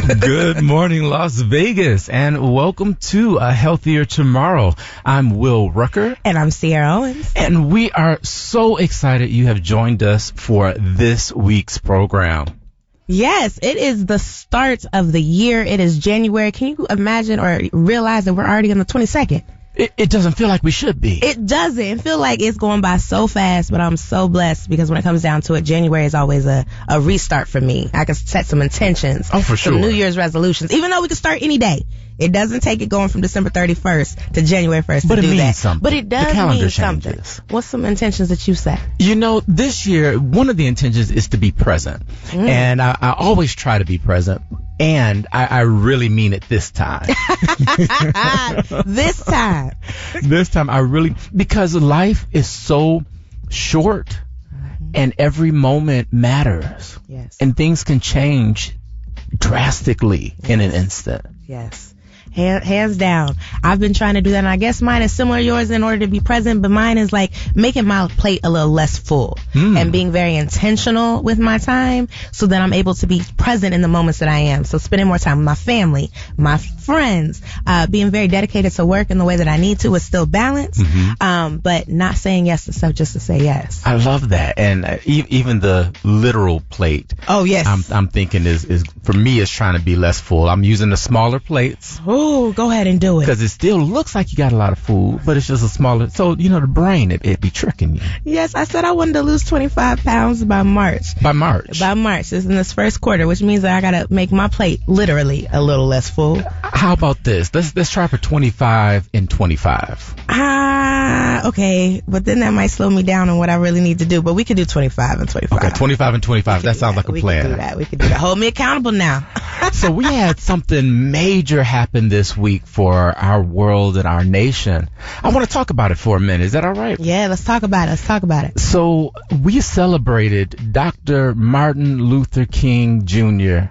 Good morning, Las Vegas, and welcome to A Healthier Tomorrow. I'm Will Rucker. And I'm Ciara Owens. And we are so excited you have joined us for this week's program. Yes, it is the start of the year. It is January. Can you imagine or realize that we're already on the 22nd? It doesn't feel like we should be. It doesn't. It feel like it's going by so fast, but I'm so blessed because when it comes down to it, January is always a restart for me. I can set some intentions. Oh, for sure. Some New Year's resolutions, even though we can start any day. It doesn't take it going from December 31st to January 1st but to do that. But it means something. But it does the calendar mean changes. Something. What's some intentions that you set? You know, this year, one of the intentions is to be present. And I always try to be present. And I really mean it this time. This time. This time I really, because life is so short and every moment matters. Yes. And things can change drastically in an instant. Yes. Hands down. I've been trying to do that, and I guess mine is similar to yours in order to be present, but mine is like making my plate a little less full and being very intentional with my time so that I'm able to be present in the moments that I am. So spending more time with my family, my friends, being very dedicated to work in the way that I need to with still balance, but not saying yes to stuff just to say yes. I love that. And even the literal plate. Oh, yes. I'm thinking is for me, is trying to be less full. I'm using the smaller plates. Oh, go ahead and do it. Because it still looks like you got a lot of food, but it's just a smaller. So, you know, the brain, it be tricking you. Yes, I said I wanted to lose 25 pounds by March. By March? By March. It's in this first quarter, which means that I got to make my plate literally a little less full. How about this? Let's try for 25 and 25. Okay. But then that might slow me down on what I really need to do. But we could do 25 and 25. Okay, 25 and 25. That sounds like a plan. We could do that. Hold me accountable now. So we had something major happen this week for our world and our nation. I want to talk about it for a minute. Is that all right? Yeah, let's talk about it. So we celebrated Dr. Martin Luther King Jr.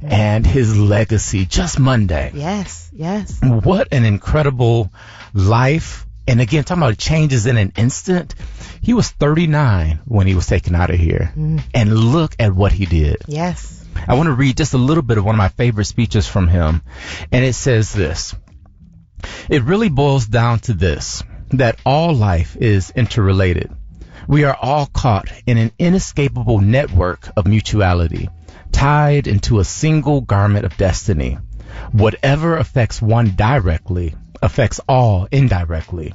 and his legacy just Monday. Yes. What an incredible life. And again, talking about changes in an instant. He was 39 when he was taken out of here. And look at what he did. Yes. I want to read just a little bit of one of my favorite speeches from him. And it says this. It really boils down to this, that all life is interrelated. We are all caught in an inescapable network of mutuality, tied into a single garment of destiny. Whatever affects one directly affects all indirectly.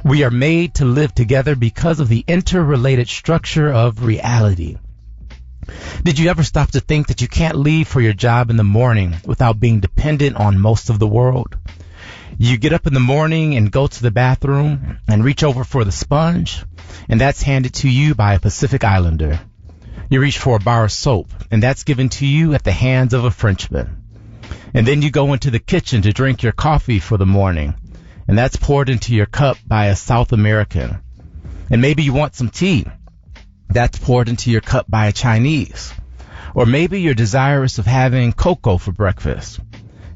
We are made to live together because of the interrelated structure of reality. Did you ever stop to think that you can't leave for your job in the morning without being dependent on most of the world? You get up in the morning and go to the bathroom and reach over for the sponge, and that's handed to you by a Pacific Islander. You reach for a bar of soap, and that's given to you at the hands of a Frenchman. And then you go into the kitchen to drink your coffee for the morning, and that's poured into your cup by a South American. And maybe you want some tea. That's poured into your cup by a Chinese. Or maybe you're desirous of having cocoa for breakfast,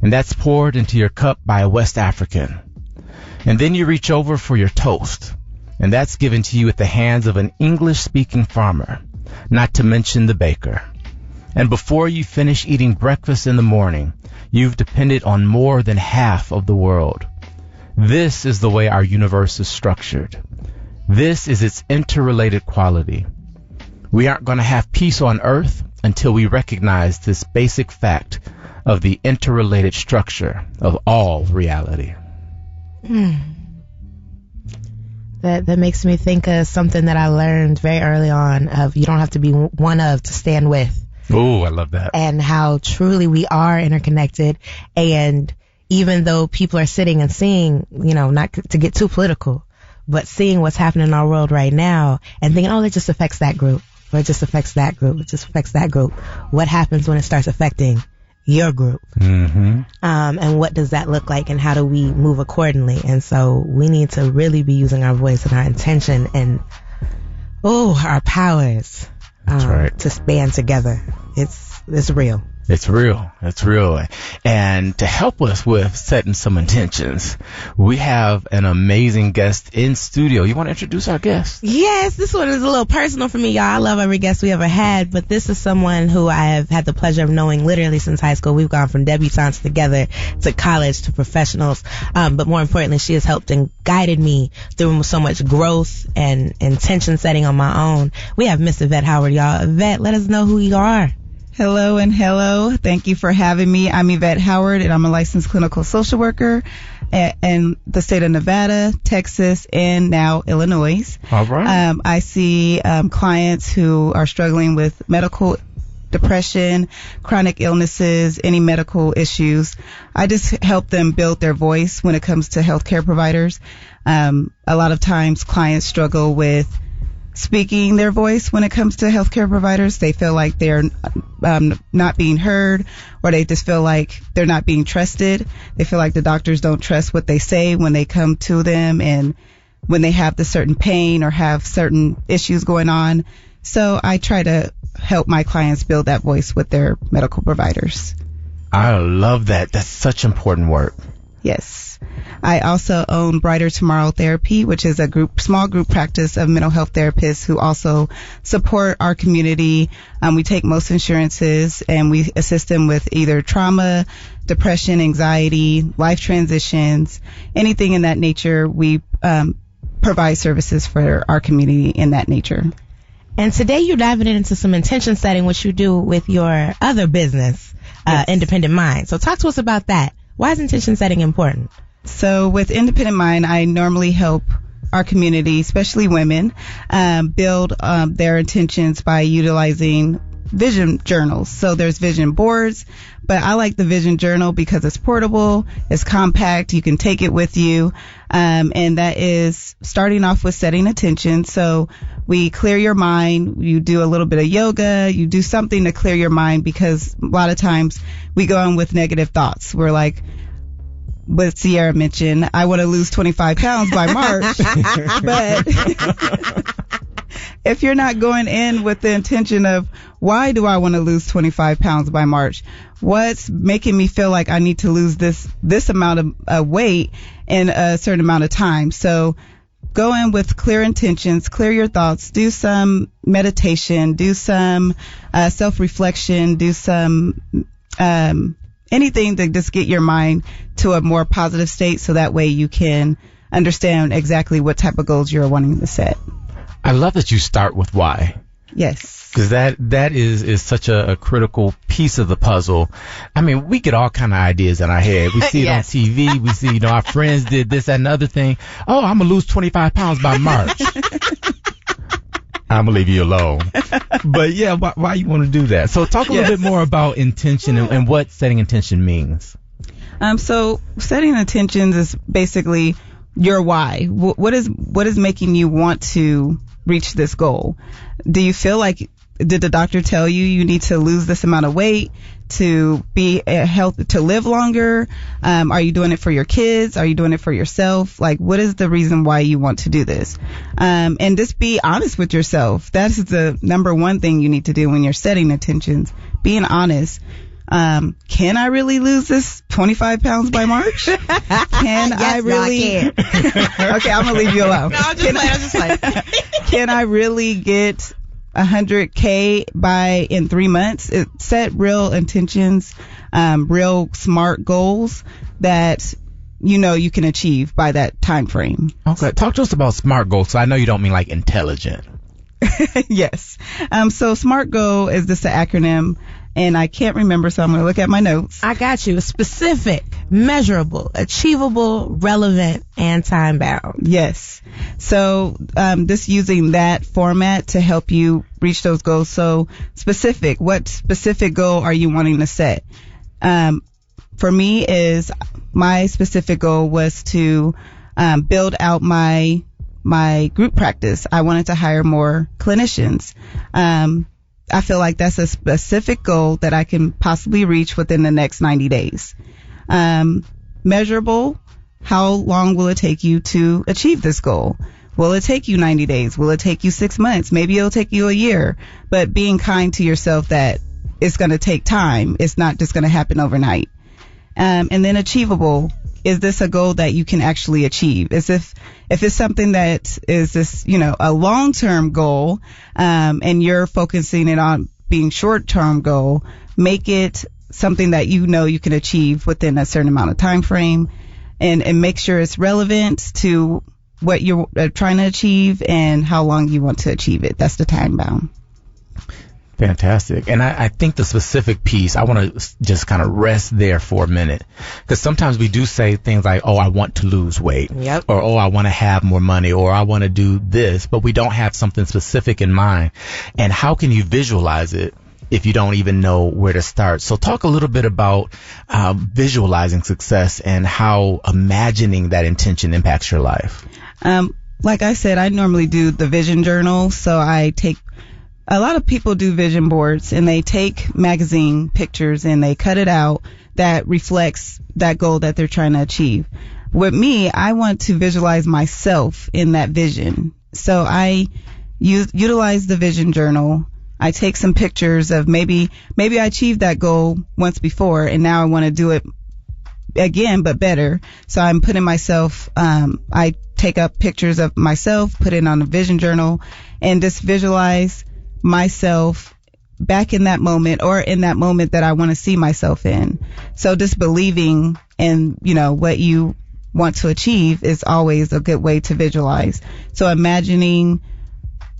and that's poured into your cup by a West African. And then you reach over for your toast, and that's given to you at the hands of an English-speaking farmer, not to mention the baker. And before you finish eating breakfast in the morning, you've depended on more than half of the world. This is the way our universe is structured. This is its interrelated quality. We aren't going to have peace on Earth until we recognize this basic fact of the interrelated structure of all reality. That makes me think of something that I learned very early on of you don't have to be one of to stand with. Oh, I love that. And how truly we are interconnected. And even though people are sitting and seeing, you know, not to get too political, but seeing what's happening in our world right now and thinking, oh, it just affects that group. Or it just affects that group. It just affects that group. What happens when it starts affecting your group? And what does that look like, and how do we move accordingly? And so we need to really be using our voice and our intention and our powers That's right. to band together. It's real. It's real. It's real. And to help us with setting some intentions, we have an amazing guest in studio. You want to introduce our guest? Yes, this one is a little personal for me, y'all. I love every guest we ever had, but this is someone who I have had the pleasure of knowing literally since high school. We've gone from debutantes together to college to professionals. But more importantly, she has helped and guided me through so much growth and intention setting on my own. We have Miss Yvette Howard, y'all. Yvette, let us know who you are. Hello and hello. Thank you for having me. I'm Yvette Howard, and I'm a licensed clinical social worker in the state of Nevada, Texas, and now Illinois. All right. I see clients who are struggling with medical depression, chronic illnesses, any medical issues. I just help them build their voice when it comes to healthcare providers. A lot of times clients struggle with speaking their voice when it comes to healthcare providers. They feel like they're not being heard, or they just feel like they're not being trusted. They feel like the doctors don't trust what they say when they come to them and when they have the certain pain or have certain issues going on. So I try to help my clients build that voice with their medical providers. I love that. That's such important work. Yes. I also own Brighter Tomorrow Therapy, which is a small group practice of mental health therapists who also support our community. We take most insurances and we assist them with either trauma, depression, anxiety, life transitions, anything in that nature. We provide services for our community in that nature. And today you're diving into some intention setting, which you do with your other business, Yes. Independent Mind. So talk to us about that. Why is intention setting important? So with Independent Mind, I normally help our community, especially women, build their intentions by utilizing vision journals. So there's vision boards, but I like the vision journal because it's portable, it's compact, you can take it with you, and that is starting off with setting intention. So we clear your mind, you do a little bit of yoga, you do something to clear your mind, because a lot of times we go in with negative thoughts. We're like, what Ciara mentioned, I want to lose 25 pounds by March, but if you're not going in with the intention of, why do I want to lose 25 pounds by March? What's making me feel like I need to lose this amount of weight in a certain amount of time? So go in with clear intentions, clear your thoughts, do some meditation, do some self-reflection, do some anything to just get your mind to a more positive state, so that way you can understand exactly what type of goals you're wanting to set. I love that you start with why. Yes. Because that is such a critical piece of the puzzle. I mean, we get all kind of ideas in our head. We see it Yes. on TV. We see, our friends did this, that, and other thing. Oh, I'm going to lose 25 pounds by March. I'm going to leave you alone. But yeah, why you want to do that? So talk a little bit more about intention and what setting intention means. So setting intentions is basically your why. What is making you want to reach this goal? Do you feel like, did the doctor tell you need to lose this amount of weight to be healthy, to live longer? Are you doing it for your kids? Are you doing it for yourself? Like, what is the reason why you want to do this? And just be honest with yourself. That's the number one thing you need to do when you're setting intentions. Being honest. Can I really lose this 25 pounds by March? Can I really? No, I can. Okay, I'm gonna leave you alone. No, I'm just playing. Can I really get 100K in 3 months? Set real intentions, real smart goals that you can achieve by that time frame. Okay, talk to us about SMART goals. So I know you don't mean like intelligent. Yes. So SMART goal is just an acronym, and I can't remember, so I'm going to look at my notes. I got you. Specific, measurable, achievable, relevant, and time bound. Yes. So just using that format to help you reach those goals. So specific, what specific goal are you wanting to set? For me, is my specific goal was to build out my group practice. I wanted to hire more clinicians. I feel like that's a specific goal that I can possibly reach within the next 90 days. Measurable, how long will it take you to achieve this goal? Will it take you 90 days? Will it take you 6 months? Maybe it'll take you a year. But being kind to yourself that it's going to take time. It's not just going to happen overnight. And then achievable. Is this a goal that you can actually achieve? As if it's something that is this, a long-term goal, and you're focusing it on being short-term goal, make it something that you can achieve within a certain amount of time frame, and make sure it's relevant to what you're trying to achieve and how long you want to achieve it. That's the time bound. Fantastic. And I think the specific piece, I want to just kind of rest there for a minute, because sometimes we do say things like, oh, I want to lose weight, yep, or oh, I want to have more money, or I want to do this, but we don't have something specific in mind. And how can you visualize it if you don't even know where to start? So talk a little bit about visualizing success and how imagining that intention impacts your life. Like I said, I normally do the vision journal. So a lot of people do vision boards, and they take magazine pictures and they cut it out that reflects that goal that they're trying to achieve. With me, I want to visualize myself in that vision. So I utilize the vision journal. I take some pictures of maybe I achieved that goal once before, and now I want to do it again, but better. So I'm putting myself, I take up pictures of myself, put it on a vision journal, and just visualize myself back in that moment, or in that moment that I want to see myself in. So just believing in, what you want to achieve is always a good way to visualize. So imagining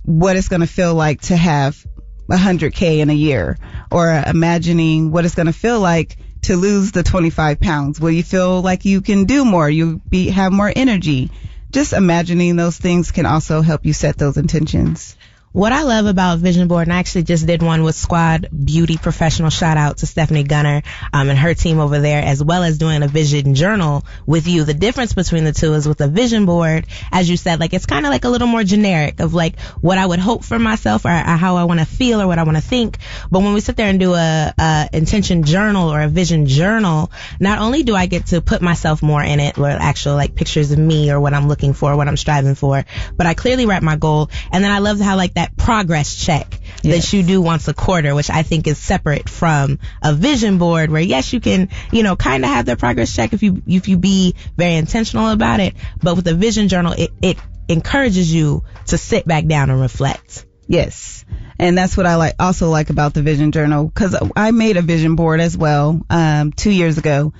what it's going to feel like to have 100K in a year, or imagining what it's going to feel like to lose the 25 pounds. Will you feel like you can do more? Have more energy? Just imagining those things can also help you set those intentions. What I love about Vision Board, and I actually just did one with Squad Beauty Professional, shout out to Stephanie Gunner and her team over there, as well as doing a vision journal with you. The difference between the two is with a vision board, as you said, like it's kind of like a little more generic of like what I would hope for myself, or how I want to feel, or what I want to think. But when we sit there and do a intention journal or a vision journal, not only do I get to put myself more in it, or actual like pictures of me or what I'm looking for, what I'm striving for, but I clearly write my goal. And then I love how like that progress check that you do once a quarter, which I think is separate from a vision board, where yes, you can, kind of have the progress check if you be very intentional about it. But with a vision journal, it encourages you to sit back down and reflect. Yes. And that's what I also like about the vision journal, because I made a vision board as well 2 years ago.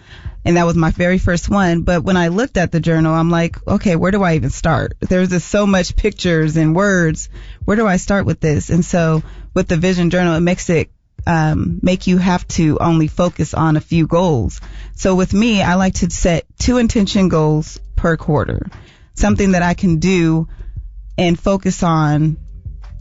And that was my very first one. But when I looked at the journal, I'm like, okay, where do I even start? There's just so much pictures and words. Where do I start with this? And so with the vision journal, it makes it make you have to only focus on a few goals. So with me, I like to set 2 intention goals per quarter, something that I can do and focus on,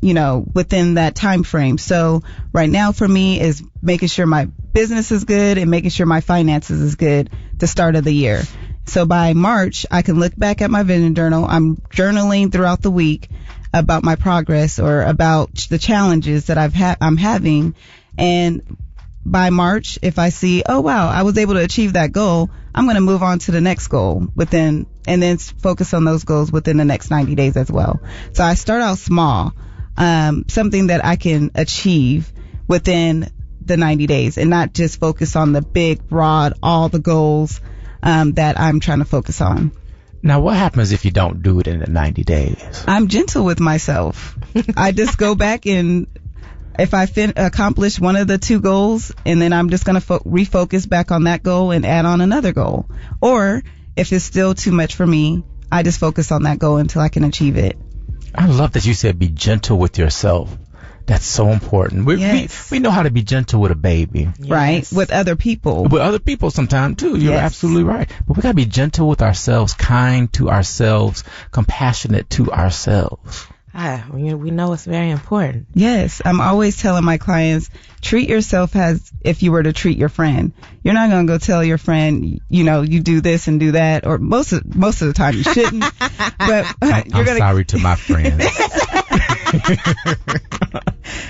within that time frame. So right now for me is making sure my business is good and making sure my finances is good the start of the year. So by March, I can look back at my vision journal. I'm journaling throughout the week about my progress or about the challenges that I'm having. And by March, if I see, oh wow, I was able to achieve that goal, I'm going to move on to the next goal and then focus on those goals within the next 90 days as well. So I start out small, something that I can achieve within the 90 days and not just focus on the big, broad, all the goals that I'm trying to focus on. Now, what happens if you don't do it in the 90 days? I'm gentle with myself. I just go back, and if I accomplish one of the 2 goals, and then I'm just going to refocus back on that goal and add on another goal. Or if it's still too much for me, I just focus on that goal until I can achieve it. I love that you said be gentle with yourself. That's so important. We know how to be gentle with a baby. Yes. Right? With other people. With other people sometimes, too. You're absolutely right. But we got to be gentle with ourselves, kind to ourselves, compassionate to ourselves. We know it's very important. Yes. I'm always telling my clients, treat yourself as if you were to treat your friend. You're not going to go tell your friend, you do this and do that, or most of the time you shouldn't. But I'm sorry to my friends.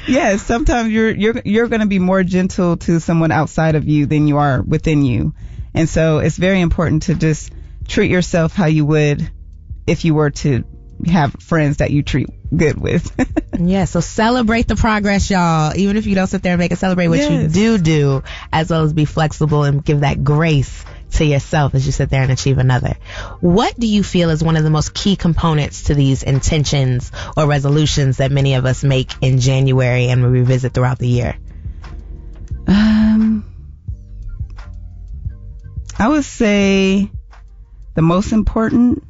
Yes, sometimes you're going to be more gentle to someone outside of you than you are within you. And so it's very important to just treat yourself how you would if you were to, have friends that you treat good with. Yeah, so celebrate the progress, y'all. Even if you don't sit there and make it, celebrate what you do, as well as be flexible and give that grace to yourself as you sit there and achieve another. What do you feel is one of the most key components to these intentions or resolutions that many of us make in January and we revisit throughout the year? I would say the most important,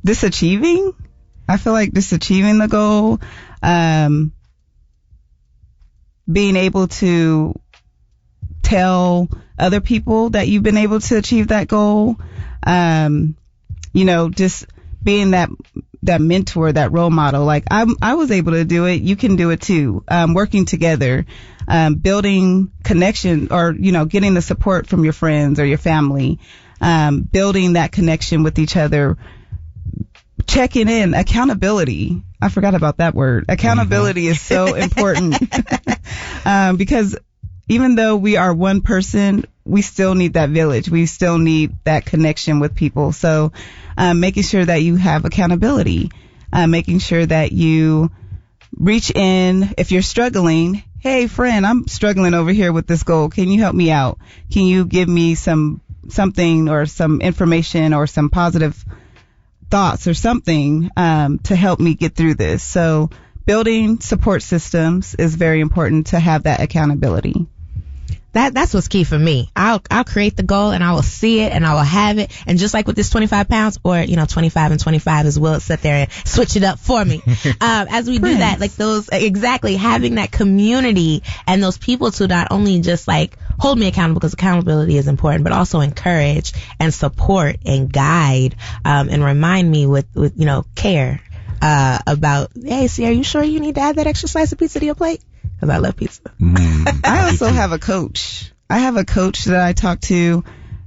disachieving. I feel like disachieving the goal, being able to tell other people that you've been able to achieve that goal, just being that mentor, that role model. Like I was able to do it, you can do it too. Working together, building connection, or getting the support from your friends or your family, building that connection with each other, checking in, accountability. I forgot about that word. Accountability is so important because even though we are one person, we still need that village. We still need that connection with people. So making sure that you have accountability, making sure that you reach in. If you're struggling, hey friend, I'm struggling over here with this goal. Can you help me out? Can you give me something or some information or some positive thoughts or something to help me get through this? So building support systems is very important to have that accountability. That's what's key for me. I'll create the goal and I will see it and I will have it. And just like with this 25 pounds or, 25 and 25 as well, sit there and switch it up for me. As we do that, like those, exactly, having that community and those people to not only just like hold me accountable, because accountability is important, but also encourage and support and guide, and remind me with care, about, hey, see, are you sure you need to add that extra slice of pizza to your plate? Because I love pizza. I also have a coach. I have a coach that I talk to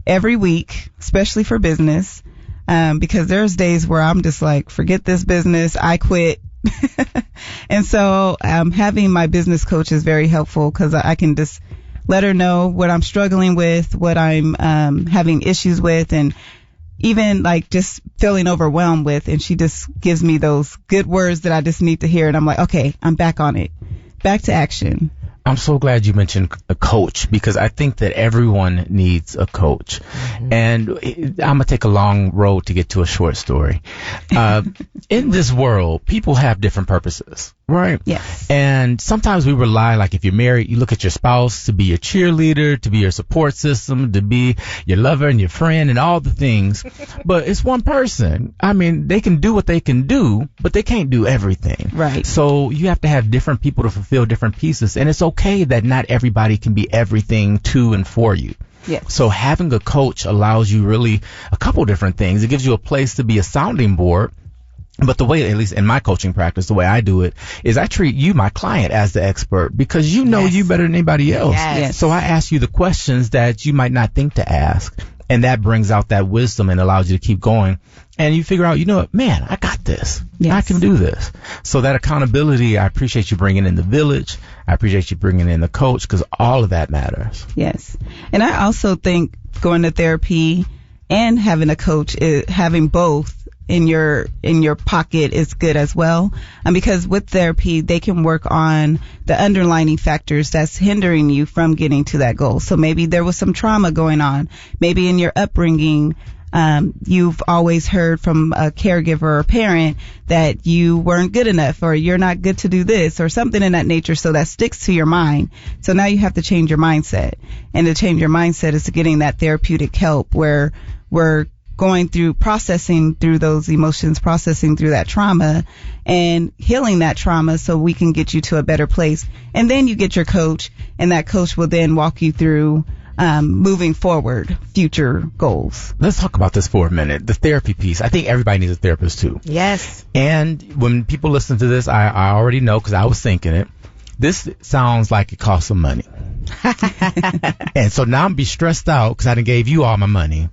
every week, especially for business, because there's days where I'm just like, forget this business, I quit. And so having my business coach is very helpful because I can just let her know what I'm struggling with, what I'm having issues with, and even like just feeling overwhelmed with. And she just gives me those good words that I just need to hear. And I'm like, okay, I'm back on it. Back to action. I'm so glad you mentioned a coach, because I think that everyone needs a coach. Mm-hmm. And I'm going to take a long road to get to a short story. In this world, people have different purposes, right? Yes. And sometimes we rely, like if you're married, you look at your spouse to be your cheerleader, to be your support system, to be your lover and your friend and all the things. But it's one person. I mean, they can do what they can do, but they can't do everything. Right. So you have to have different people to fulfill different pieces. And it's okay that not everybody can be everything to and for you. Yes. So having a coach allows you really a couple different things. It gives you a place to be a sounding board. But the way, at least in my coaching practice, the way I do it is I treat you, my client, as the expert, because you know you better than anybody else. Yes. So I ask you the questions that you might not think to ask. And that brings out that wisdom and allows you to keep going. And you figure out, man, I got this. Yes. I can do this. So that accountability, I appreciate you bringing in the village. I appreciate you bringing in the coach, because all of that matters. Yes. And I also think going to therapy and having a coach, having both in your pocket is good as well. Because with therapy, they can work on the underlying factors that's hindering you from getting to that goal. So maybe there was some trauma going on. Maybe in your upbringing, you've always heard from a caregiver or parent that you weren't good enough, or you're not good to do this, or something in that nature. So that sticks to your mind. So now you have to change your mindset. And to change your mindset is getting that therapeutic help where we're going through processing through those emotions, processing through that trauma and healing that trauma so we can get you to a better place. And then you get your coach, and that coach will then walk you through moving forward, future goals. Let's talk about this for a minute. The therapy piece. I think everybody needs a therapist too. Yes. And when people listen to this, I already know, because I was thinking it. This sounds like it costs some money. And so now I'm be stressed out because I done gave you all my money.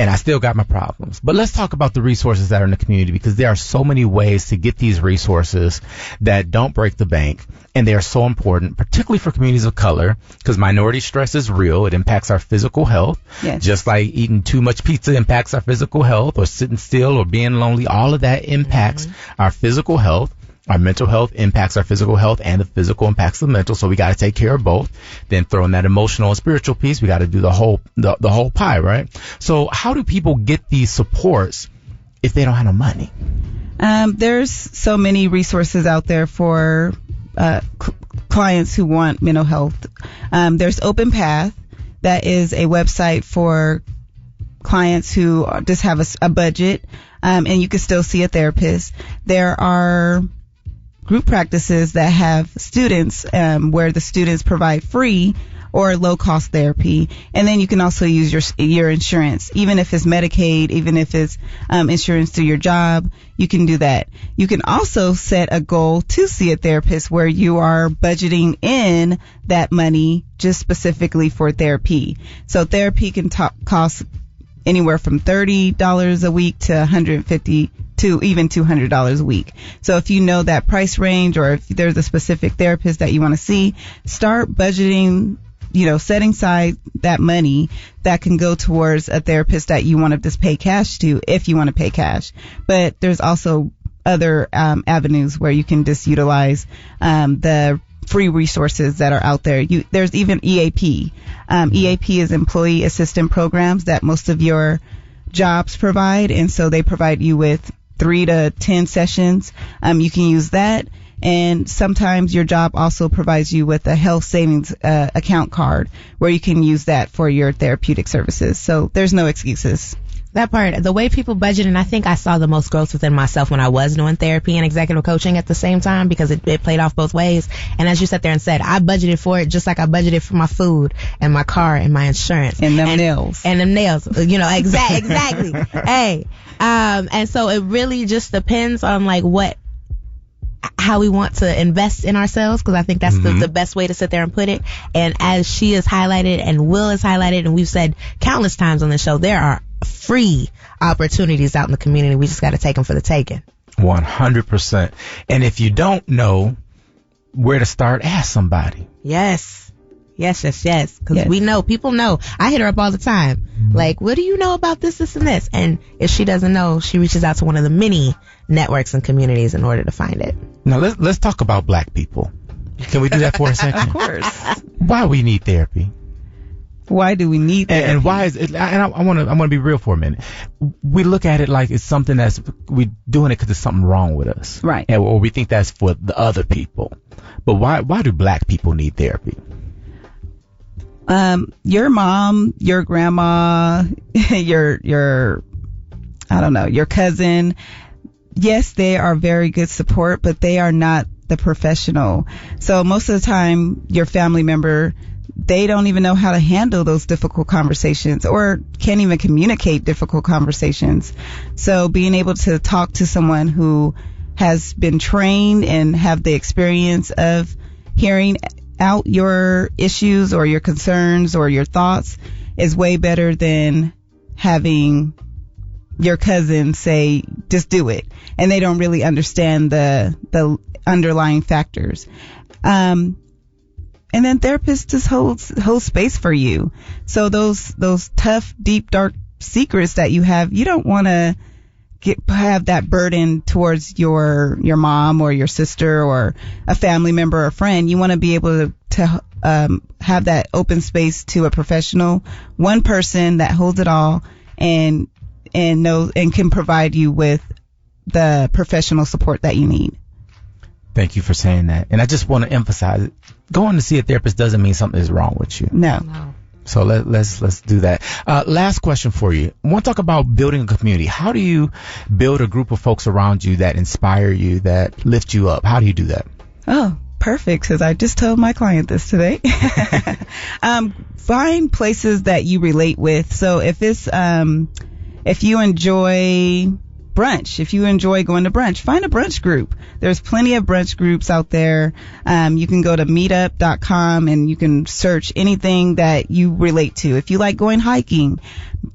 and I still got my problems. But let's talk about the resources that are in the community, because there are so many ways to get these resources that don't break the bank, and they are so important, particularly for communities of color, because minority stress is real. It impacts our physical health, just like eating too much pizza impacts our physical health, or sitting still or being lonely. All of that impacts our physical health. Our mental health impacts our physical health, and the physical impacts the mental. So we got to take care of both. Then throw in that emotional and spiritual piece. We got to do the whole pie, right? So how do people get these supports if they don't have no money? There's so many resources out there for clients who want mental health. There's Open Path. That is a website for clients who just have a budget, and you can still see a therapist. There are group practices that have students, where the students provide free or low cost therapy. And then you can also use your insurance, even if it's Medicaid, even if it's insurance through your job, you can do that. You can also set a goal to see a therapist where you are budgeting in that money just specifically for therapy. So therapy can cost anywhere from $30 a week to $150 to even $200 a week. So if you know that price range, or if there's a specific therapist that you want to see, start budgeting, setting aside that money that can go towards a therapist that you want to just pay cash to, if you want to pay cash. But there's also other avenues where you can just utilize the free resources that are out there. There's even EAP. EAP is Employee Assistance Programs that most of your jobs provide, and so they provide you with 3 to 10 sessions. You can use that, and sometimes your job also provides you with a health savings account card where you can use that for your therapeutic services. So there's no excuses. That part, the way people budget, and I think I saw the most growth within myself when I was doing therapy and executive coaching at the same time, because it played off both ways. And as you sat there and said, I budgeted for it just like I budgeted for my food and my car and my insurance. And them nails. And them nails. Exactly. Hey. And so it really just depends on how we want to invest in ourselves, because I think that's the best way to sit there and put it. And as she has highlighted and Will has highlighted, and we've said countless times on the show, there are free opportunities out in the community. We just got to take them for the taking. 100%. And if you don't know where to start, ask somebody. Yes. Because we know, people know. I hit her up all the time. Like, what do you know about this, and this? And if she doesn't know, she reaches out to one of the many networks and communities in order to find it. Now, let's talk about Black people. Can we do that for a second? Of course. Why we need therapy? Why do we need therapy? And why is it? And I want to be real for a minute. We look at it like it's something we doing it because there's something wrong with us, right? Or we think that's for the other people. But why do Black people need therapy? Your mom, your grandma, your cousin, yes, they are very good support, but they are not the professional. So most of the time, your family member, they don't even know how to handle those difficult conversations, or can't even communicate difficult conversations. So being able to talk to someone who has been trained and have the experience of hearing out your issues or your concerns or your thoughts is way better than having your cousin say, just do it. And they don't really understand the underlying factors. And then therapists just hold space for you. So those tough, deep, dark secrets that you have, you don't want to have that burden towards your mom or your sister or a family member or friend. You want to be able to have that open space to a professional, one person that holds it all and knows and can provide you with the professional support that you need. Thank you for saying that. And I just want to emphasize it. Going to see a therapist doesn't mean something is wrong with you. No. So let's do that. Last question for you. I want to talk about building a community. How do you build a group of folks around you that inspire you, that lift you up? How do you do that? Oh, perfect. Because I just told my client this today. Find places that you relate with. So if you enjoy brunch. If you enjoy going to brunch, find a brunch group. There's plenty of brunch groups out there. You can go to meetup.com and you can search anything that you relate to. If you like going hiking,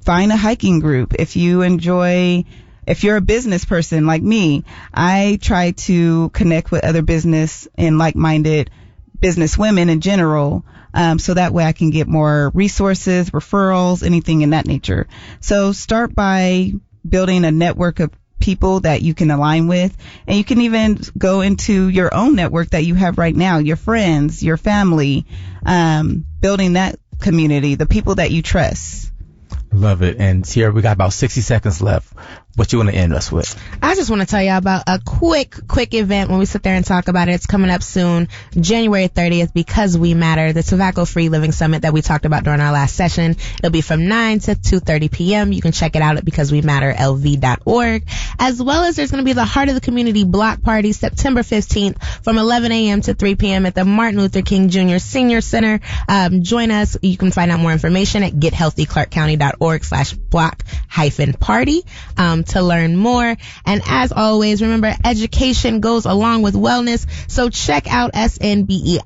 find a hiking group. If you're a business person like me, I try to connect with other business and like-minded business women in general, so that way I can get more resources, referrals, anything in that nature. So start by building a network of people that you can align with, and you can even go into your own network that you have right now, your friends, your family, building that community, the people that you trust. Love it. And Ciara, we got about 60 seconds left. What you want to end us with? I just want to tell you about a quick event when we sit there and talk about it. It's coming up soon, January 30th, Because We Matter, the Tobacco-Free Living Summit that we talked about during our last session. It'll be from 9 to 2:30 p.m. You can check it out at becausewematter.lv.org. As well as there's going to be the Heart of the Community Block Party September 15th from 11 a.m. to 3 p.m. at the Martin Luther King Jr. Senior Center. Join us. You can find out more information at gethealthyclarkcounty.org/block-party. To learn more. And as always, remember, education goes along with wellness. So check out snbei.org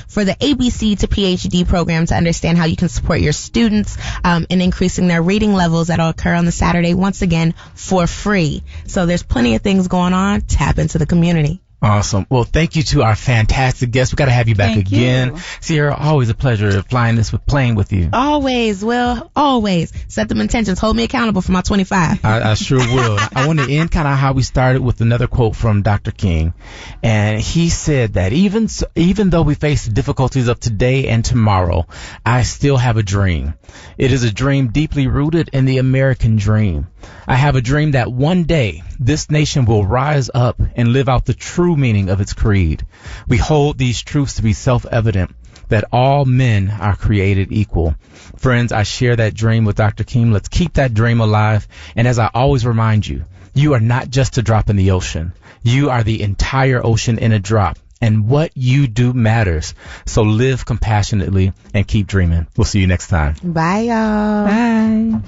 for the ABC to PhD program to understand how you can support your students in increasing their reading levels that'll occur on the Saturday, once again, for free. So there's plenty of things going on. Tap into the community. Awesome. Well, thank you to our fantastic guests. We got to have you back again. Ciara, always a pleasure playing with you. Always, Will. Always. Set them intentions. Hold me accountable for my 25. I sure will. I want to end kind of how we started with another quote from Dr. King. And he said that even though we face the difficulties of today and tomorrow, I still have a dream. It is a dream deeply rooted in the American dream. I have a dream that one day this nation will rise up and live out the true meaning of its creed. We hold these truths to be self-evident, that all men are created equal. Friends, I share that dream with Dr. King. Let's keep that dream alive. And as I always remind you, you are not just a drop in the ocean. You are the entire ocean in a drop. And what you do matters. So live compassionately and keep dreaming. We'll see you next time. Bye, y'all. Bye.